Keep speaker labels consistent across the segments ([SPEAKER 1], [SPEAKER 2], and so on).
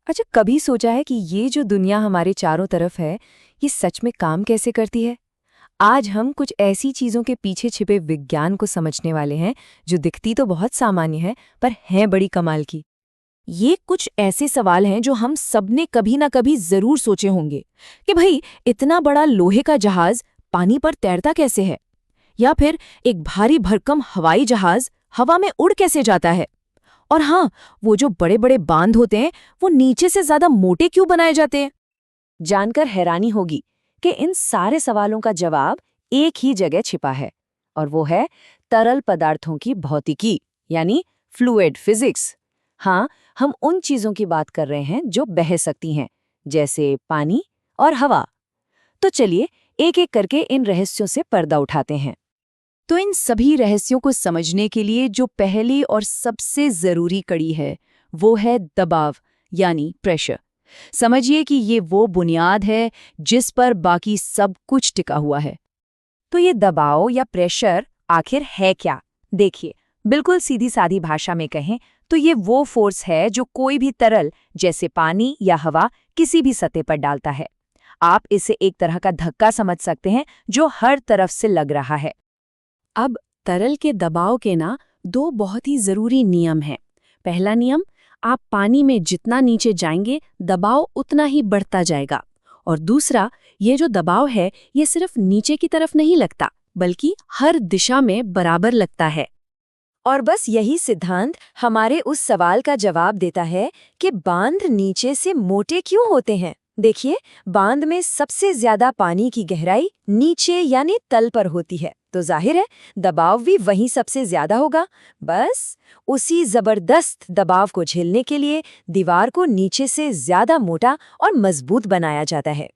[SPEAKER 1] अच्छा, कभी सोचा है कि ये जो दुनिया हमारे चारों तरफ है, ये सच में काम कैसे करती है? आज हम कुछ ऐसी चीज़ों के पीछे छिपे विज्ञान को समझने वाले हैं, जो दिखती तो बहुत सामान्य है, पर हैं बड़ी कमाल की।
[SPEAKER 2] ये कुछ ऐसे सवाल हैं जो हम सबने कभी ना कभी जरूर सोचे होंगे कि भाई इतना बड़ा लोहे का जहाज पानी पर तैरता कैसे है, या फिर एक भारी भरकम हवाई जहाज हवा में उड़ कैसे जाता है। और हाँ, वो जो बड़े बड़े बांध होते हैं वो नीचे से ज्यादा मोटे क्यों बनाए जाते हैं।
[SPEAKER 1] जानकर हैरानी होगी कि इन सारे सवालों का जवाब एक ही जगह छिपा है, और वो है तरल पदार्थों की भौतिकी, यानी फ्लूइड फिजिक्स। हाँ, हम उन चीज़ों की बात कर रहे हैं जो बह सकती हैं, जैसे पानी और हवा। तो चलिए एक एक करके इन रहस्यों से पर्दा उठाते हैं।
[SPEAKER 2] तो इन सभी रहस्यों को समझने के लिए जो पहली और सबसे जरूरी कड़ी है वो है दबाव, यानी प्रेशर। समझिए कि ये वो बुनियाद है जिस पर बाकी सब कुछ टिका हुआ है।
[SPEAKER 1] तो ये दबाव या प्रेशर आखिर है क्या? देखिए, बिल्कुल सीधी सादी भाषा में कहें तो ये वो फोर्स है जो कोई भी तरल, जैसे पानी या हवा, किसी भी सतह पर डालता है। आप इसे एक तरह का धक्का समझ सकते हैं जो हर तरफ से लग रहा है।
[SPEAKER 2] अब तरल के दबाव के ना दो बहुत ही जरूरी नियम हैं। पहला नियम, आप पानी में जितना नीचे जाएंगे दबाव उतना ही बढ़ता जाएगा। और दूसरा, ये जो दबाव है ये सिर्फ नीचे की तरफ नहीं लगता, बल्कि हर दिशा में बराबर लगता है।
[SPEAKER 1] और बस यही सिद्धांत हमारे उस सवाल का जवाब देता है कि बांध नीचे से मोटे क्यों होते हैं। देखिए, बांध में सबसे ज्यादा पानी की गहराई नीचे यानी तल पर होती है, तो जाहिर है दबाव भी वहीं सबसे ज्यादा होगा। बस उसी जबरदस्त दबाव को झेलने के लिए दीवार को नीचे से ज्यादा मोटा और मजबूत बनाया जाता है।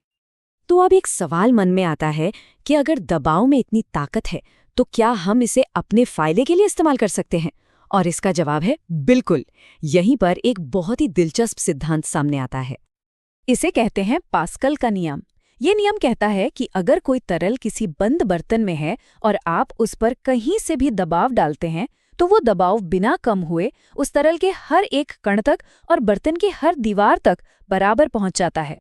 [SPEAKER 2] तो अब एक सवाल मन में आता है कि अगर दबाव में इतनी ताकत है तो क्या हम इसे अपने फायदे के लिए इस्तेमाल कर सकते हैं? और इसका जवाब है बिल्कुल। यहीं पर एक बहुत ही दिलचस्प सिद्धांत सामने आता है। इसे कहते हैं पास्कल का नियम। ये नियम कहता है कि अगर कोई तरल किसी बंद बर्तन में है और आप उस पर कहीं से भी दबाव डालते हैं, तो वो दबाव बिना कम हुए उस तरल के हर एक कण तक और बर्तन की हर दीवार तक बराबर पहुंच जाता है।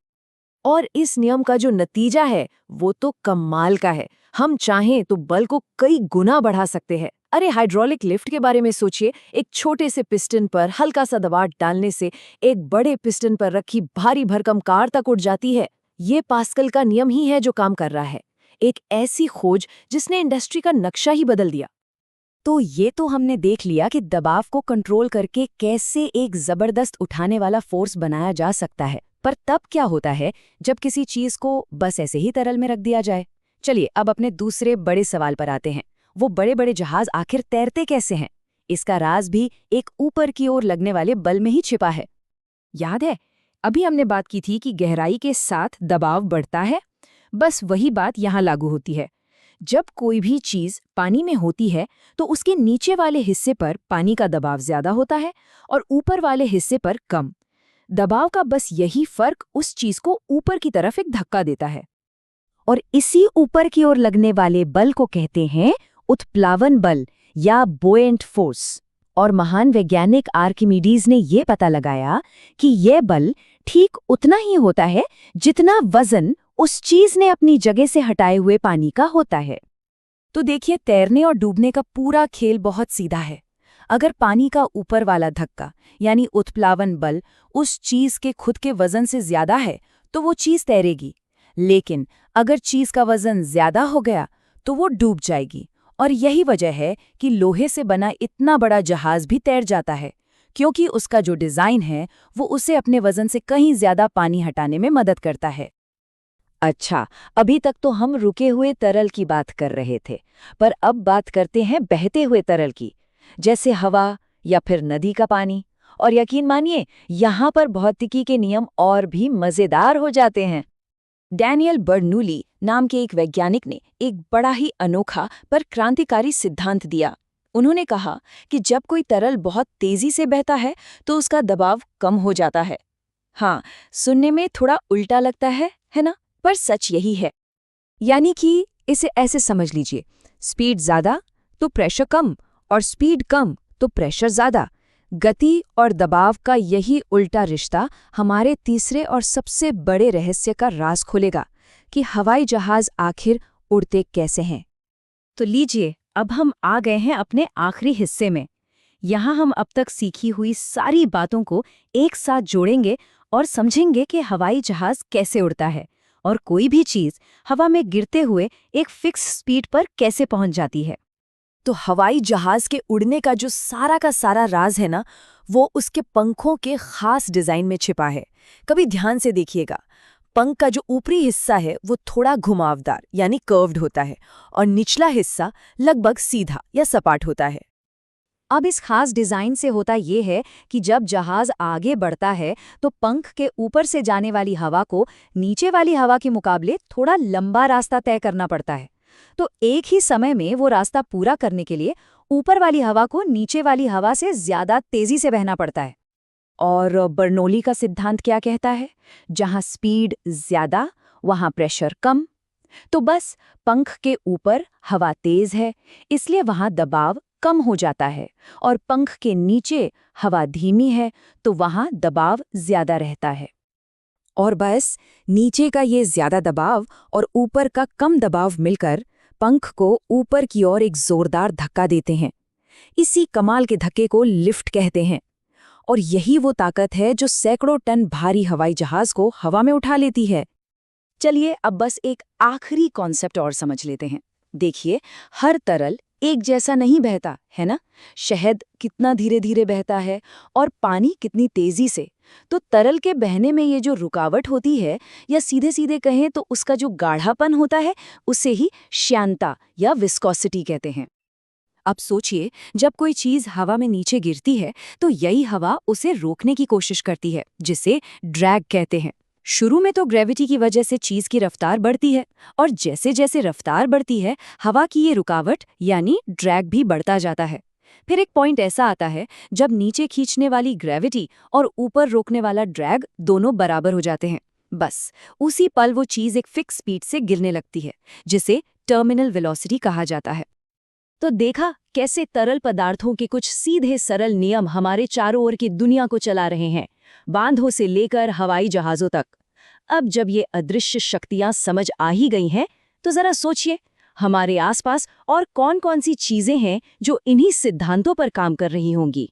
[SPEAKER 1] और इस नियम का जो नतीजा है वो तो कमाल का है। हम चाहें तो बल को कई गुना बढ़ा सकते हैं। अरे, हाइड्रोलिक लिफ्ट के बारे में सोचिए। एक छोटे से पिस्टन पर हल्का सा दबाव डालने से एक बड़े पिस्टन पर रखी भारी भरकम कार तक उड़ जाती है। ये पास्कल का नियम ही है जो काम कर रहा है। एक ऐसी खोज जिसने इंडस्ट्री का नक्शा ही बदल दिया।
[SPEAKER 2] तो ये तो हमने देख लिया कि दबाव को कंट्रोल करके कैसे एक जबरदस्त उठाने वाला फोर्स बनाया जा सकता है। पर तब क्या होता है जब किसी चीज को बस ऐसे ही तरल में रख दिया जाए? चलिए अब अपने दूसरे बड़े सवाल पर आते हैं। वो बड़े बड़े जहाज आखिर तैरते कैसे हैं? इसका राज भी एक ऊपर की ओर लगने वाले बल में ही छिपा है।
[SPEAKER 1] याद है, अभी हमने बात की थी कि गहराई के साथ दबाव बढ़ता है। बस वही बात यहाँ लागू होती है। जब कोई भी चीज पानी में होती है तो उसके नीचे वाले हिस्से पर पानी का दबाव ज्यादा होता है और ऊपर वाले हिस्से पर कम। दबाव का बस यही फर्क उस चीज को ऊपर की तरफ एक धक्का देता है।
[SPEAKER 2] और इसी ऊपर की ओर लगने वाले बल को कहते हैं उत्प्लावन बल या बोएंट फोर्स। और महान वैज्ञानिक आर्किमिडीज ने ये पता लगाया कि यह बल ठीक उतना ही होता है जितना वजन उस चीज ने अपनी जगह से हटाए हुए पानी का होता है।
[SPEAKER 1] तो देखिए, तैरने और डूबने का पूरा खेल बहुत सीधा है। अगर पानी का ऊपर वाला धक्का यानी उत्प्लावन बल उस चीज के खुद के वजन से ज्यादा है तो वो चीज तैरेगी। लेकिन अगर चीज का वजन ज्यादा हो गया तो वो डूब जाएगी। और यही वजह है कि लोहे से बना इतना बड़ा जहाज भी तैर जाता है, क्योंकि उसका जो डिजाइन है वो उसे अपने वजन से कहीं ज्यादा पानी हटाने में मदद करता है।
[SPEAKER 2] अच्छा, अभी तक तो हम रुके हुए तरल की बात कर रहे थे, पर अब बात करते हैं बहते हुए तरल की, जैसे हवा या फिर नदी का पानी। और यकीन मानिए, यहाँ पर भौतिकी के नियम और भी मजेदार हो जाते हैं।
[SPEAKER 1] डैनियल बर्नूली नाम के एक वैज्ञानिक ने एक बड़ा ही अनोखा पर क्रांतिकारी सिद्धांत दिया। उन्होंने कहा कि जब कोई तरल बहुत तेजी से बहता है तो उसका दबाव कम हो जाता है। हाँ, सुनने में थोड़ा उल्टा लगता है ना? पर सच यही है। यानी कि इसे ऐसे समझ लीजिए, स्पीड ज्यादा तो प्रेशर कम, और स्पीड कम तो प्रेशर ज्यादा। गति और दबाव का यही उल्टा रिश्ता हमारे तीसरे और सबसे बड़े रहस्य का राज खोलेगा कि हवाई जहाज आखिर उड़ते कैसे हैं।
[SPEAKER 2] तो लीजिए, अब हम आ गए हैं अपने आखिरी हिस्से में। यहाँ हम अब तक सीखी हुई सारी बातों को एक साथ जोड़ेंगे और समझेंगे कि हवाई जहाज कैसे उड़ता है और कोई भी चीज़ हवा में गिरते हुए एक फिक्स स्पीड पर कैसे पहुंच जाती है।
[SPEAKER 1] तो हवाई जहाज के उड़ने का जो सारा का सारा राज है ना, वो उसके पंखों के खास डिजाइन में छिपा है। कभी ध्यान से देखिएगा, पंख का जो ऊपरी हिस्सा है वो थोड़ा घुमावदार यानी कर्व्ड होता है और निचला हिस्सा लगभग सीधा या सपाट होता है।
[SPEAKER 2] अब इस खास डिज़ाइन से होता ये है कि जब जहाज आगे बढ़ता है तो पंख के ऊपर से जाने वाली हवा को नीचे वाली हवा के मुकाबले थोड़ा लंबा रास्ता तय करना पड़ता है। तो एक ही समय में वो रास्ता पूरा करने के लिए ऊपर वाली हवा को नीचे वाली हवा से ज़्यादा तेज़ी से बहना पड़ता है। और बर्नौली का सिद्धांत क्या कहता है? जहाँ स्पीड ज़्यादा वहाँ प्रेशर कम। तो बस पंख के ऊपर हवा तेज़ है, इसलिए वहाँ दबाव कम हो जाता है, और पंख के नीचे हवा धीमी है तो वहाँ दबाव ज़्यादा रहता है।
[SPEAKER 1] और बस नीचे का ये ज़्यादा दबाव और ऊपर का कम दबाव मिलकर पंख को ऊपर की ओर एक जोरदार धक्का देते हैं। इसी कमाल के धक्के को लिफ्ट कहते हैं। और यही वो ताकत है जो सैकड़ों टन भारी हवाई जहाज को हवा में उठा लेती है।
[SPEAKER 2] चलिए अब बस एक आखिरी कॉन्सेप्ट और समझ लेते हैं। देखिए, हर तरल एक जैसा नहीं बहता है ना। शहद कितना धीरे धीरे बहता है और पानी कितनी तेजी से। तो तरल के बहने में ये जो रुकावट होती है, या सीधे सीधे कहें तो उसका जो गाढ़ापन होता है, उसे ही श्यानता या विस्कोसिटी कहते हैं। अब सोचिए, जब कोई चीज़ हवा में नीचे गिरती है तो यही हवा उसे रोकने की कोशिश करती है, जिसे ड्रैग कहते हैं। शुरू में तो ग्रेविटी की वजह से चीज़ की रफ्तार बढ़ती है, और जैसे जैसे रफ्तार बढ़ती है हवा की ये रुकावट यानी ड्रैग भी बढ़ता जाता है। फिर एक पॉइंट ऐसा आता है जब नीचे खींचने वाली ग्रेविटी और ऊपर रोकने वाला ड्रैग दोनों बराबर हो जाते हैं। बस उसी पल वो चीज़ एक फिक्स स्पीड से गिरने लगती है, जिसे टर्मिनल वेलोसिटी कहा जाता है। तो देखा कैसे तरल पदार्थों के कुछ सीधे सरल नियम हमारे चारों ओर की दुनिया को चला रहे हैं, बांधों से लेकर हवाई जहाज़ों तक। अब जब ये अदृश्य शक्तियां समझ आ ही गई हैं, तो जरा सोचिए हमारे आसपास और कौन-कौन सी चीजें हैं जो इन्हीं सिद्धांतों पर काम कर रही होंगी।